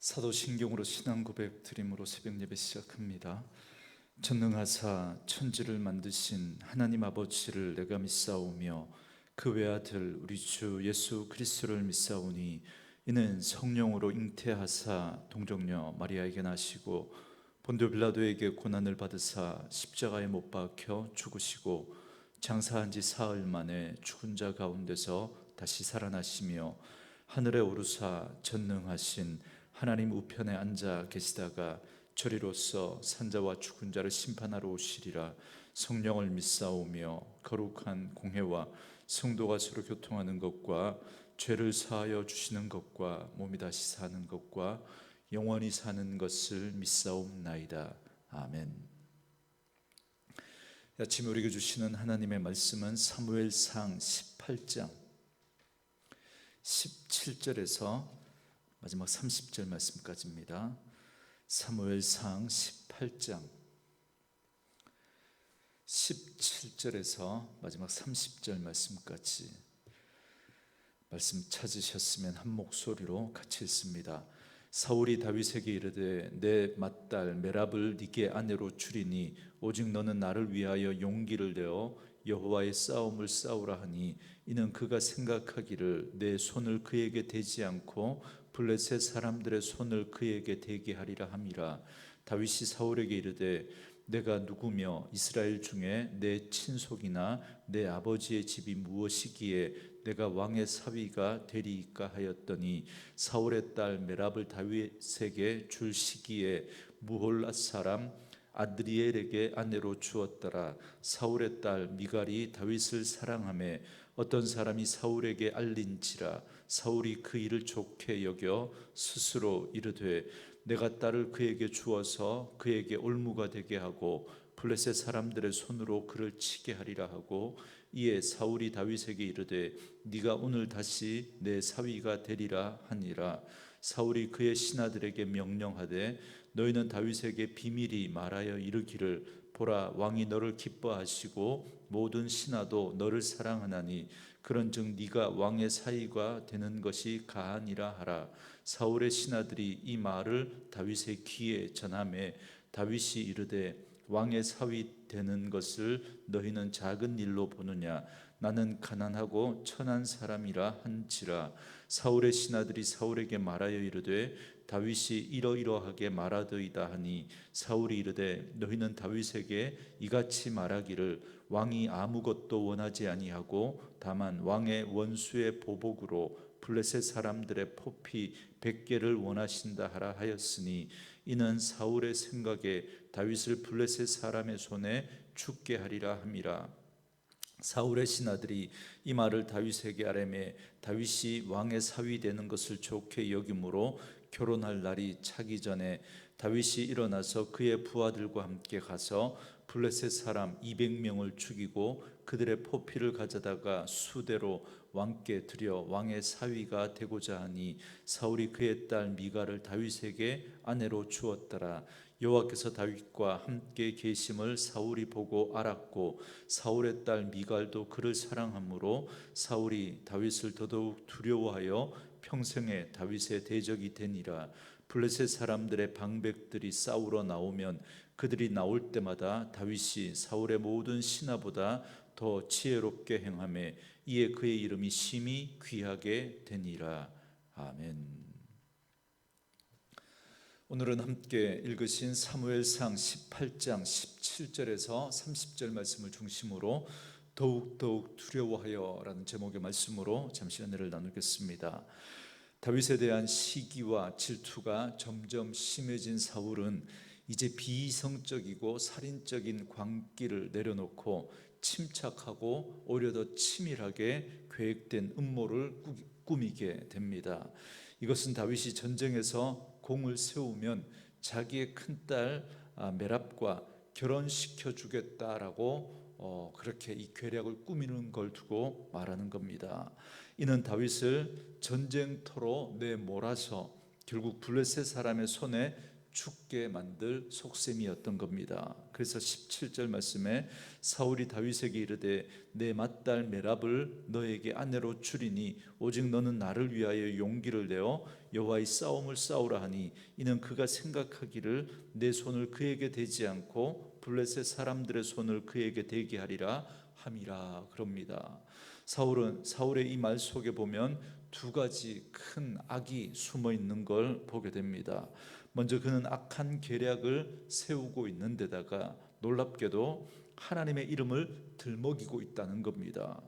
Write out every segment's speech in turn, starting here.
사도신경으로 신앙 고백 드림으로 새벽 예배 시작합니다. 전능하사 천지를 만드신 하나님 아버지를 내가 믿사오며 그 외아들 우리 주 예수 그리스도를 믿사오니 이는 성령으로 잉태하사 동정녀 마리아에게 나시고 본디오 빌라도에게 고난을 받으사 십자가에 못 박혀 죽으시고 장사한 지 사흘 만에 죽은 자 가운데서 다시 살아나시며 하늘에 오르사 전능하신 하나님 우편에 앉아 계시다가 저리로서 산자와 죽은 자를 심판하러 오시리라. 성령을 믿사오며 거룩한 공회와 성도가 서로 교통하는 것과 죄를 사하여 주시는 것과 몸이 다시 사는 것과 영원히 사는 것을 믿사옵나이다. 아멘. 아침에 우리에게 주시는 하나님의 말씀은 사무엘상 18장 17절에서 마지막 30절 말씀까지입니다. 사무엘상 18장 17절에서 마지막 30절 말씀까지 말씀 찾으셨으면 한 목소리로 같이 읽습니다. 사울이 다윗에게 이르되 내 맏딸 메랍을 네게 아내로 주리니 오직 너는 나를 위하여 용기를 내어 여호와의 싸움을 싸우라 하니 이는 그가 생각하기를 내 손을 그에게 대지 않고 블레셋 사람들의 손을 그에게 대게 하리라 함이라. 다윗이 사울에게 이르되 내가 누구며 이스라엘 중에 내 친속이나 내 아버지의 집이 무엇이기에 내가 왕의 사위가 되리이까 하였더니 사울의 딸 메랍을 다윗에게 줄 시기에 무홀랏 사람 아드리엘에게 아내로 주었더라. 사울의 딸 미갈이 다윗을 사랑하며 어떤 사람이 사울에게 알린지라. 사울이 그 일을 좋게 여겨 스스로 이르되 내가 딸을 그에게 주어서 그에게 올무가 되게 하고 블레셋 사람들의 손으로 그를 치게 하리라 하고 이에 사울이 다윗에게 이르되 네가 오늘 다시 내 사위가 되리라 하니라. 사울이 그의 신하들에게 명령하되 너희는 다윗에게 비밀히 말하여 이르기를 보라 왕이 너를 기뻐하시고 모든 신하도 너를 사랑하나니 그런즉 네가 왕의 사위가 되는 것이 가하니라 하라. 사울의 신하들이 이 말을 다윗의 귀에 전하매 다윗이 이르되 왕의 사위 되는 것을 너희는 작은 일로 보느냐 나는 가난하고 천한 사람이라 한지라. 사울의 신하들이 사울에게 말하여 이르되 다윗이 이러이러하게 말하더이다 하니 사울이 이르되 너희는 다윗에게 이같이 말하기를 왕이 아무것도 원하지 아니하고 다만 왕의 원수의 보복으로 블레셋 사람들의 포피 100개를 원하신다 하라 하였으니 이는 사울의 생각에 다윗을 블레셋 사람의 손에 죽게 하리라 함이라. 사울의 신하들이 이 말을 다윗에게 아뢰매 다윗이 왕의 사위 되는 것을 좋게 여김으로 결혼할 날이 차기 전에 다윗이 일어나서 그의 부하들과 함께 가서 블레셋 사람 200명을 죽이고 그들의 포피를 가져다가 수대로 왕께 드려 왕의 사위가 되고자 하니 사울이 그의 딸 미갈을 다윗에게 아내로 주었더라. 여호와께서 다윗과 함께 계심을 사울이 보고 알았고 사울의 딸 미갈도 그를 사랑하므로 사울이 다윗을 더더욱 두려워하여 평생에 다윗의 대적이 되니라. 블레셋 사람들의 방백들이 싸우러 나오면 그들이 나올 때마다 다윗이 사울의 모든 신하보다 더 지혜롭게 행하며 이에 그의 이름이 심히 귀하게 되니라. 아멘. 오늘은 함께 읽으신 사무엘상 18장 17절에서 30절 말씀을 중심으로 더욱 두려워하여 라는 제목의 말씀으로 잠시 은혜를 나누겠습니다. 다윗에 대한 시기와 질투가 점점 심해진 사울은 이제 비이성적이고 살인적인 광기를 내려놓고 침착하고 오히려 더 치밀하게 계획된 음모를 꾸미게 됩니다. 이것은 다윗이 전쟁에서 공을 세우면 자기의 큰딸 메랍과 결혼시켜 주겠다라고 그렇게 이 계략을 꾸미는 걸 두고 말하는 겁니다. 이는 다윗을 전쟁터로 내몰아서 결국 블레셋 사람의 손에 죽게 만들 속셈이었던 겁니다. 그래서 17절 말씀에 사울이 다윗에게 이르되 내 맏딸 메랍을 너에게 아내로 주리니 오직 너는 나를 위하여 용기를 내어 여호와의 싸움을 싸우라 하니 이는 그가 생각하기를 내 손을 그에게 대지 않고 블레셋 사람들의 손을 그에게 대게 하리라 함이라 그럽니다. 사울의 이 말 속에 보면 두 가지 큰 악이 숨어 있는 걸 보게 됩니다. 먼저 그는 악한 계략을 세우고 있는 데다가 놀랍게도 하나님의 이름을 들먹이고 있다는 겁니다.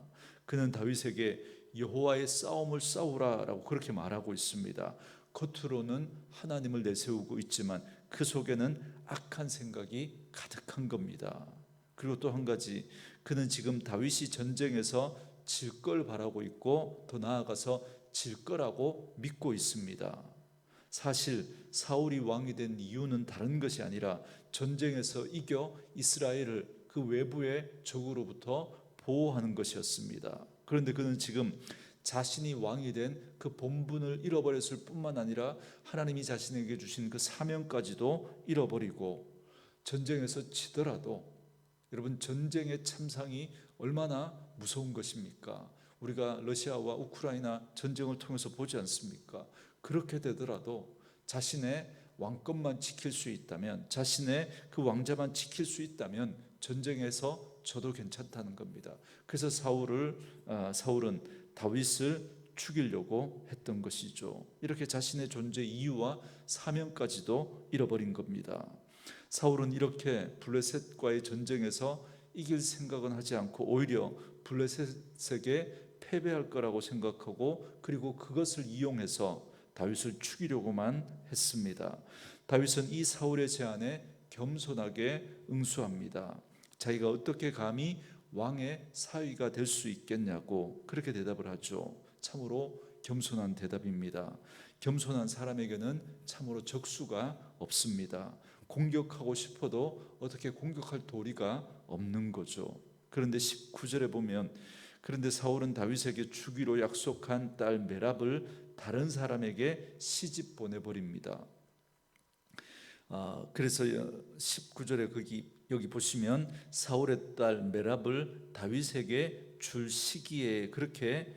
그는 다윗에게 여호와의 싸움을 싸우라라고 그렇게 말하고 있습니다. 겉으로는 하나님을 내세우고 있지만 그 속에는 악한 생각이 가득한 겁니다. 그리고 또 한 가지, 그는 지금 다윗이 전쟁에서 질 걸 바라고 있고 더 나아가서 질 거라고 믿고 있습니다. 사실 사울이 왕이 된 이유는 다른 것이 아니라 전쟁에서 이겨 이스라엘을 그 외부의 적으로부터 보호하는 것이었습니다. 그런데 그는 지금 자신이 왕이 된 그 본분을 잃어버렸을 뿐만 아니라 하나님이 자신에게 주신 그 사명까지도 잃어버리고 전쟁에서 지더라도, 여러분, 전쟁의 참상이 얼마나 무서운 것입니까? 우리가 러시아와 우크라이나 전쟁을 통해서 보지 않습니까? 그렇게 되더라도 자신의 왕권만 지킬 수 있다면, 자신의 그 왕자만 지킬 수 있다면 전쟁에서 저도 괜찮다는 겁니다. 그래서 사울은 다윗을 죽이려고 했던 것이죠. 이렇게 자신의 존재 이유와 사명까지도 잃어버린 겁니다. 사울은 이렇게 블레셋과의 전쟁에서 이길 생각은 하지 않고 오히려 블레셋에게 패배할 거라고 생각하고, 그리고 그것을 이용해서 다윗을 죽이려고만 했습니다. 다윗은 이 사울의 제안에 겸손하게 응수합니다. 자기가 어떻게 감히 왕의 사위가 될 수 있겠냐고 그렇게 대답을 하죠. 참으로 겸손한 대답입니다. 겸손한 사람에게는 참으로 적수가 없습니다. 공격하고 싶어도 어떻게 공격할 도리가 없는 거죠. 그런데 19절에 보면, 그런데 사울은 다윗에게 주기로 약속한 딸 메랍을 다른 사람에게 시집 보내버립니다. 그래서 19절에 여기 보시면 사울의 딸 메랍을 다윗에게 줄 시기에 그렇게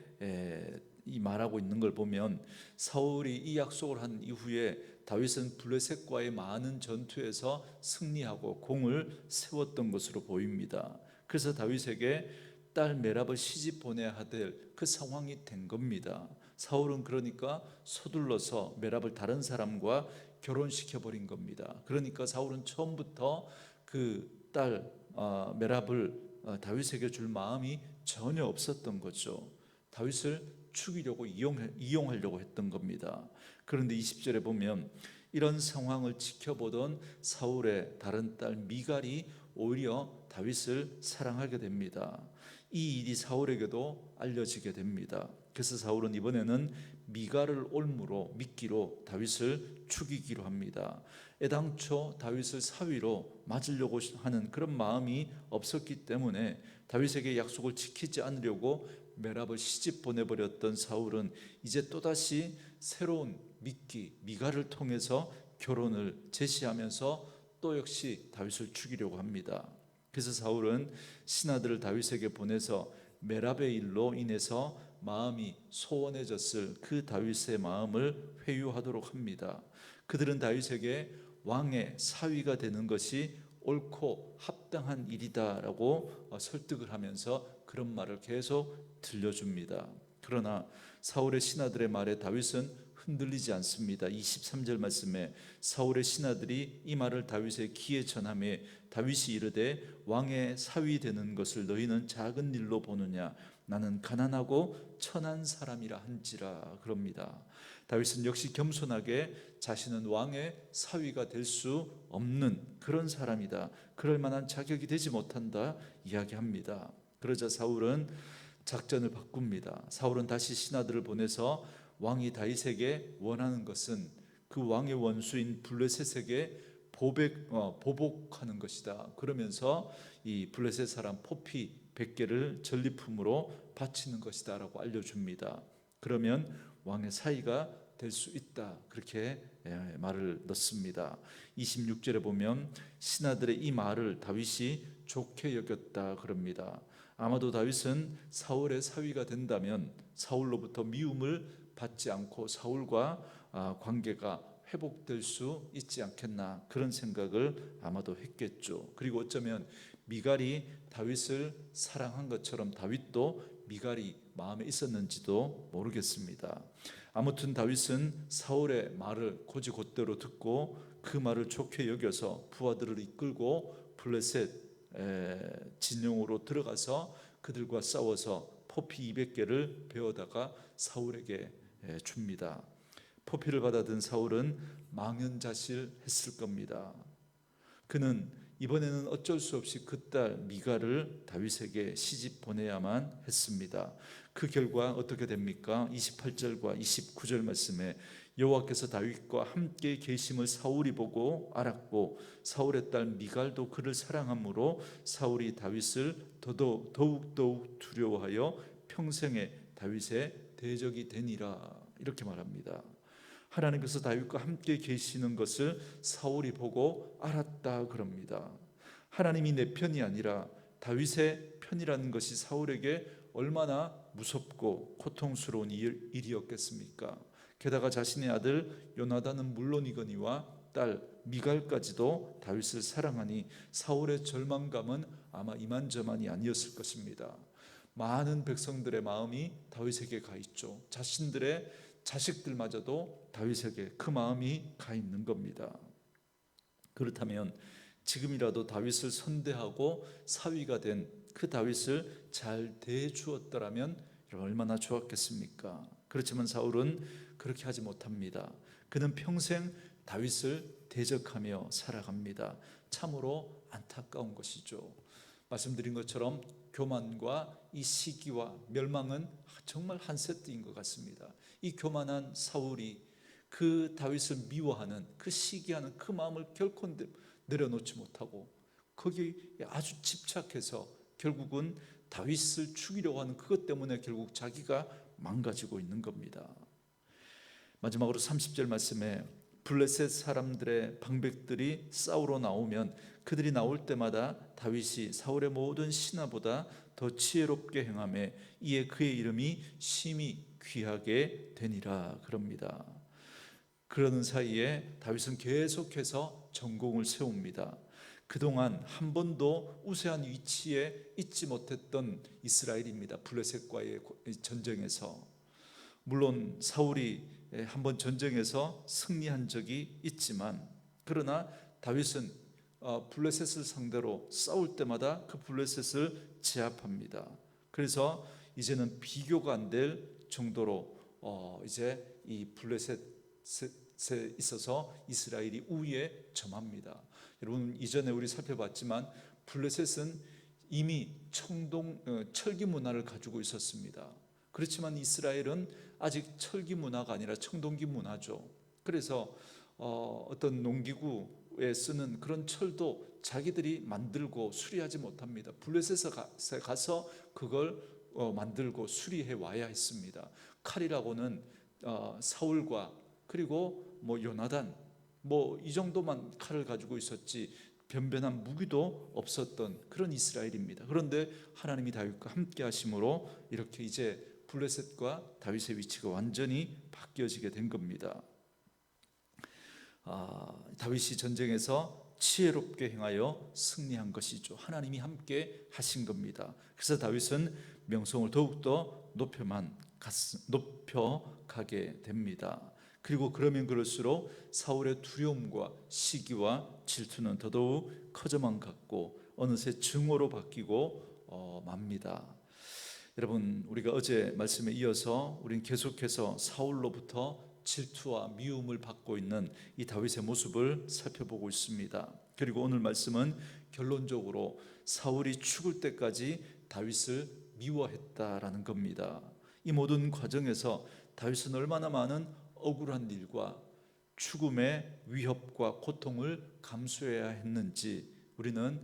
이 말하고 있는 걸 보면, 사울이 이 약속을 한 이후에 다윗은 블레셋과의 많은 전투에서 승리하고 공을 세웠던 것으로 보입니다. 그래서 다윗에게 딸 메랍을 시집 보내야 될 그 상황이 된 겁니다. 사울은 그러니까 서둘러서 메랍을 다른 사람과 결혼시켜 버린 겁니다. 그러니까 사울은 처음부터 그 딸 메랍을 다윗에게 줄 마음이 전혀 없었던 거죠. 다윗을 죽이려고 이용하려고 했던 겁니다. 그런데 20절에 보면 이런 상황을 지켜보던 사울의 다른 딸 미갈이 오히려 다윗을 사랑하게 됩니다. 이 일이 사울에게도 알려지게 됩니다. 그래서 사울은 이번에는 미갈을 올무로 미끼로 다윗을 죽이기로 합니다. 애당초 다윗을 사위로 맞으려고 하는 그런 마음이 없었기 때문에 다윗에게 약속을 지키지 않으려고 메랍을 시집 보내버렸던 사울은 이제 또다시 새로운 미갈을 통해서 결혼을 제시하면서 또 역시 다윗을 죽이려고 합니다. 그래서 사울은 신하들을 다윗에게 보내서 메랍의 일로 인해서 마음이 소원해졌을 그 다윗의 마음을 회유하도록 합니다. 그들은 다윗에게 왕의 사위가 되는 것이 옳고 합당한 일이다라고 설득을 하면서 그런 말을 계속 들려줍니다. 그러나 사울의 신하들의 말에 다윗은 흔들리지 않습니다. 23절 말씀에 사울의 신하들이 이 말을 다윗의 귀에 전하매 다윗이 이르되 왕의 사위 되는 것을 너희는 작은 일로 보느냐, 나는 가난하고 천한 사람이라 한지라 그럽니다. 다윗은 역시 겸손하게 자신은 왕의 사위가 될 수 없는 그런 사람이다, 그럴 만한 자격이 되지 못한다 이야기합니다. 그러자 사울은 작전을 바꿉니다. 사울은 다시 신하들을 보내서 왕이 다윗에게 원하는 것은 그 왕의 원수인 블레셋에게 보복하는 것이다. 그러면서 이 블레셋 사람 포피 100개를 전리품으로 바치는 것이다 라고 알려줍니다. 그러면 왕의 사위가 될 수 있다. 그렇게 말을 넣습니다. 26절에 보면 신하들의 이 말을 다윗이 좋게 여겼다 그럽니다. 아마도 다윗은 사울의 사위가 된다면 사울로부터 미움을 받지 않고 사울과 관계가 회복될 수 있지 않겠나, 그런 생각을 아마도 했겠죠. 그리고 어쩌면 미갈이 다윗을 사랑한 것처럼 다윗도 미갈이 마음에 있었는지도 모르겠습니다. 아무튼 다윗은 사울의 말을 곧이곧대로 듣고 그 말을 좋게 여겨서 부하들을 이끌고 블레셋 진영으로 들어가서 그들과 싸워서 포피 200개를 베어다가 사울에게 줍니다. 포피를 받아든 사울은 망연자실했을 겁니다. 그는 이번에는 어쩔 수 없이 그 딸 미갈을 다윗에게 시집 보내야만 했습니다. 그 결과 어떻게 됩니까? 28절과 29절 말씀에 여호와께서 다윗과 함께 계심을 사울이 보고 알았고 사울의 딸 미갈도 그를 사랑하므로 사울이 다윗을 더욱 두려워하여 평생에 다윗의 대적이 되니라. 이렇게 말합니다. 하나님께서 다윗과 함께 계시는 것을 사울이 보고 알았다 그럽니다. 하나님이 내 편이 아니라 다윗의 편이라는 것이 사울에게 얼마나 무섭고 고통스러운 일이었겠습니까? 게다가 자신의 아들 요나단은 물론이거니와 딸 미갈까지도 다윗을 사랑하니 사울의 절망감은 아마 이만저만이 아니었을 것입니다. 많은 백성들의 마음이 다윗에게 가 있죠. 자신들의 자식들마저도 다윗에게 그 마음이 가 있는 겁니다. 그렇다면 지금이라도 다윗을 선대하고 사위가 된 그 다윗을 잘 대해주었더라면 얼마나 좋았겠습니까? 그렇지만 사울은 그렇게 하지 못합니다. 그는 평생 다윗을 대적하며 살아갑니다. 참으로 안타까운 것이죠. 말씀드린 것처럼 교만과 이 시기와 멸망은 정말 한 세트인 것 같습니다. 이 교만한 사울이 그 다윗을 미워하는, 그 시기하는 그 마음을 결코 내려놓지 못하고 거기에 아주 집착해서 결국은 다윗을 죽이려고 하는 그것 때문에 결국 자기가 망가지고 있는 겁니다. 마지막으로 30절 말씀에 블레셋 사람들의 방백들이 싸우러 나오면 그들이 나올 때마다 다윗이 사울의 모든 신하보다 더 지혜롭게 행하며 이에 그의 이름이 심히 귀하게 되니라 그럽니다. 그러는 사이에 다윗은 계속해서 전공을 세웁니다. 그동안 한 번도 우세한 위치에 있지 못했던 이스라엘입니다. 블레셋과의 전쟁에서. 물론 사울이 한번 전쟁에서 승리한 적이 있지만, 그러나 다윗은 블레셋을 상대로 싸울 때마다 그 블레셋을 제압합니다. 그래서 이제는 비교가 안 될 정도로 이제 이 블레셋에 있어서 이스라엘이 우위에 점합니다. 여러분, 이전에 우리 살펴봤지만 블레셋은 이미 철기 문화를 가지고 있었습니다. 그렇지만 이스라엘은 아직 철기 문화가 아니라 청동기 문화죠. 그래서 어떤 농기구에 쓰는 그런 철도 자기들이 만들고 수리하지 못합니다. 블레셋에 가서 그걸 만들고 수리해 와야 했습니다. 칼이라고는 사울과 그리고 요나단 이 정도만 칼을 가지고 있었지 변변한 무기도 없었던 그런 이스라엘입니다. 그런데 하나님이 다윗과 함께 하심으로 이렇게 이제 블레셋과 다윗의 위치가 완전히 바뀌어지게 된 겁니다. 다윗이 전쟁에서 지혜롭게 행하여 승리한 것이죠. 하나님이 함께 하신 겁니다. 그래서 다윗은 명성을 더욱더 높여가게 됩니다. 그리고 그러면 그럴수록 사울의 두려움과 시기와 질투는 더더욱 커져만 갔고 어느새 증오로 바뀌고 맙니다. 여러분, 우리가 어제 말씀에 이어서 우리는 계속해서 사울로부터 질투와 미움을 받고 있는 이 다윗의 모습을 살펴보고 있습니다. 그리고 오늘 말씀은 결론적으로 사울이 죽을 때까지 다윗을 미워했다라는 겁니다. 이 모든 과정에서 다윗은 얼마나 많은 억울한 일과 죽음의 위협과 고통을 감수해야 했는지 우리는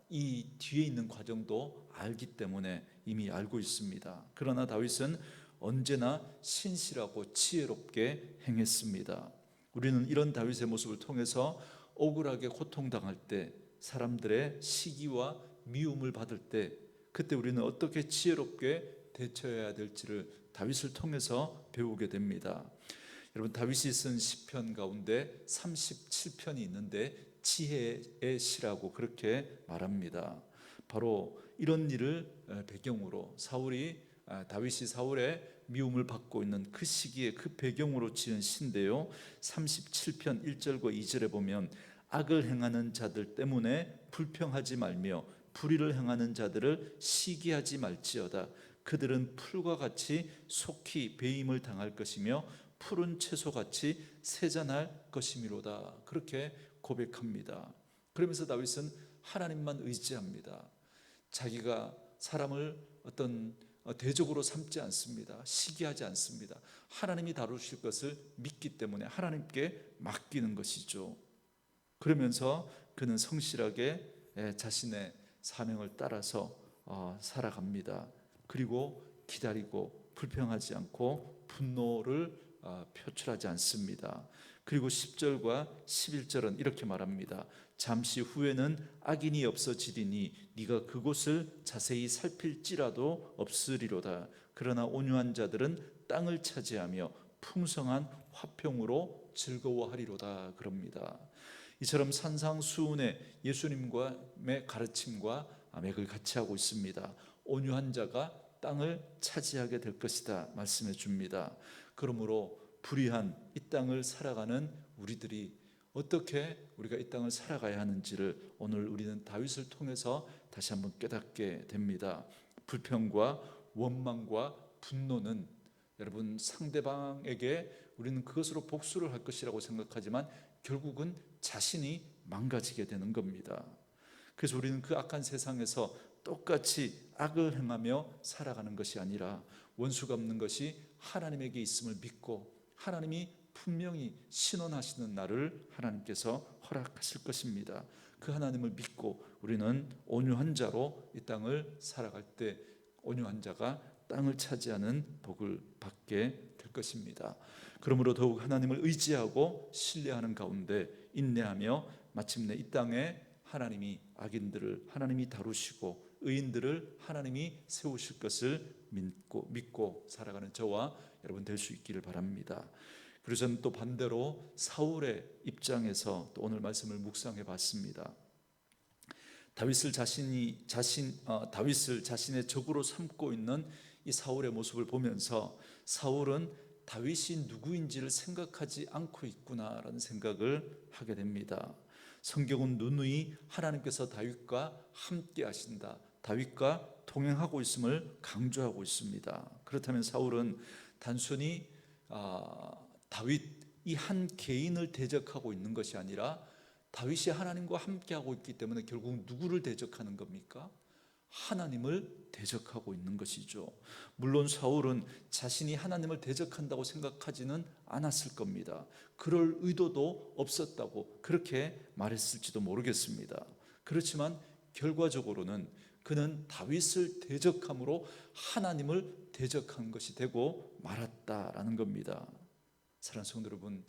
이 뒤에 있는 과정도 알기 때문에 이미 알고 있습니다. 그러나 다윗은 언제나 신실하고 지혜롭게 행했습니다. 우리는 이런 다윗의 모습을 통해서 억울하게 고통당할 때, 사람들의 시기와 미움을 받을 때, 그때 우리는 어떻게 지혜롭게 대처해야 될지를 다윗을 통해서 배우게 됩니다. 여러분, 다윗이 쓴 시편 가운데 37편이 있는데 지혜의 시라고 그렇게 말합니다. 바로 이런 일을 배경으로 다윗이 사울의 미움을 받고 있는 그 시기에 그 배경으로 지은 시인데요, 37편 1절과 2절에 보면 악을 행하는 자들 때문에 불평하지 말며 불의를 행하는 자들을 시기하지 말지어다. 그들은 풀과 같이 속히 배임을 당할 것이며 푸른 채소같이 세잔할 것이미로다. 그렇게 고백합니다. 그러면서 다윗은 하나님만 의지합니다. 자기가 사람을 어떤 대적으로 삼지 않습니다. 시기하지 않습니다. 하나님이 다루실 것을 믿기 때문에 하나님께 맡기는 것이죠. 그러면서 그는 성실하게 자신의 사명을 따라서 살아갑니다. 그리고 기다리고 불평하지 않고 분노를 표출하지 않습니다. 그리고 10절과 11절은 이렇게 말합니다. 잠시 후에는 악인이 없어지리니 네가 그곳을 자세히 살필지라도 없으리로다. 그러나 온유한 자들은 땅을 차지하며 풍성한 화평으로 즐거워하리로다. 그럽니다. 이처럼 산상수훈의 예수님의 가르침과 맥을 같이 하고 있습니다. 온유한 자가 땅을 차지하게 될 것이다 말씀해 줍니다. 그러므로 불의한 이 땅을 살아가는 우리들이 어떻게 우리가 이 땅을 살아가야 하는지를 오늘 우리는 다윗을 통해서 다시 한번 깨닫게 됩니다. 불평과 원망과 분노는 여러분, 상대방에게 우리는 그것으로 복수를 할 것이라고 생각하지만 결국은 자신이 망가지게 되는 겁니다. 그래서 우리는 그 악한 세상에서 똑같이 악을 행하며 살아가는 것이 아니라 원수가 없는 것이 하나님에게 있음을 믿고 하나님이 분명히 신원하시는 날을 하나님께서 허락하실 것입니다. 그 하나님을 믿고 우리는 온유한 자로 이 땅을 살아갈 때 온유한 자가 땅을 차지하는 복을 받게 될 것입니다. 그러므로 더욱 하나님을 의지하고 신뢰하는 가운데 인내하며 마침내 이 땅에 하나님이 악인들을 하나님이 다루시고 의인들을 하나님이 세우실 것을 믿고 살아가는 저와 여러분 될 수 있기를 바랍니다. 그리고 저는 또 반대로 사울의 입장에서 또 오늘 말씀을 묵상해 봤습니다. 다윗을 자신의 적으로 삼고 있는 이 사울의 모습을 보면서 사울은 다윗이 누구인지를 생각하지 않고 있구나라는 생각을 하게 됩니다. 성경은 누누이 하나님께서 다윗과 함께 하신다, 다윗과 동행하고 있음을 강조하고 있습니다. 그렇다면 사울은 단순히 다윗 이 한 개인을 대적하고 있는 것이 아니라 다윗이 하나님과 함께하고 있기 때문에 결국 누구를 대적하는 겁니까? 하나님을 대적하고 있는 것이죠. 물론 사울은 자신이 하나님을 대적한다고 생각하지는 않았을 겁니다. 그럴 의도도 없었다고 그렇게 말했을지도 모르겠습니다. 그렇지만 결과적으로는 그는 다윗을 대적함으로 하나님을 대적한 것이 되고 말았다라는 겁니다. 사랑하는 성도 여러분,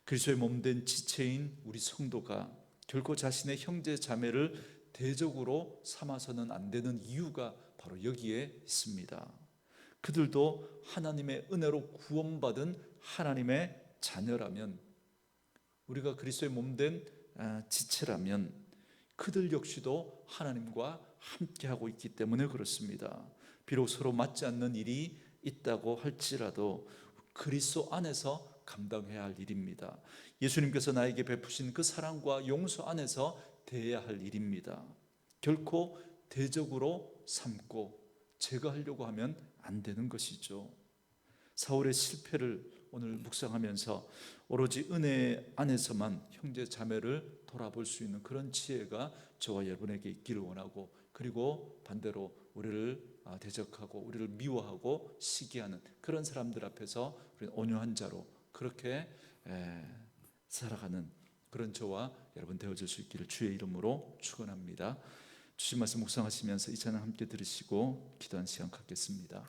그리스도의 몸된 지체인 우리 성도가 결코 자신의 형제 자매를 대적으로 삼아서는 안 되는 이유가 바로 여기에 있습니다. 그들도 하나님의 은혜로 구원받은 하나님의 자녀라면, 우리가 그리스도의 몸된 지체라면 그들 역시도 하나님과 함께하고 있기 때문에 그렇습니다. 비록 서로 맞지 않는 일이 있다고 할지라도 그리스도 안에서 감당해야 할 일입니다. 예수님께서 나에게 베푸신 그 사랑과 용서 안에서 대해야 할 일입니다. 결코 대적으로 삼고 제거하려고 하면 안 되는 것이죠. 사울의 실패를 오늘 묵상하면서 오로지 은혜 안에서만 형제 자매를 돌아볼 수 있는 그런 지혜가 저와 여러분에게 있기를 원하고, 그리고 반대로 우리를 대적하고 우리를 미워하고 시기하는 그런 사람들 앞에서 우리는 온유한 자로 그렇게 살아가는 그런 저와 여러분 되어질 수 있기를 주의 이름으로 축원합니다. 주신 말씀 묵상하시면서 이 찬양 함께 들으시고 기도한 시간 갖겠습니다.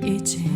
이제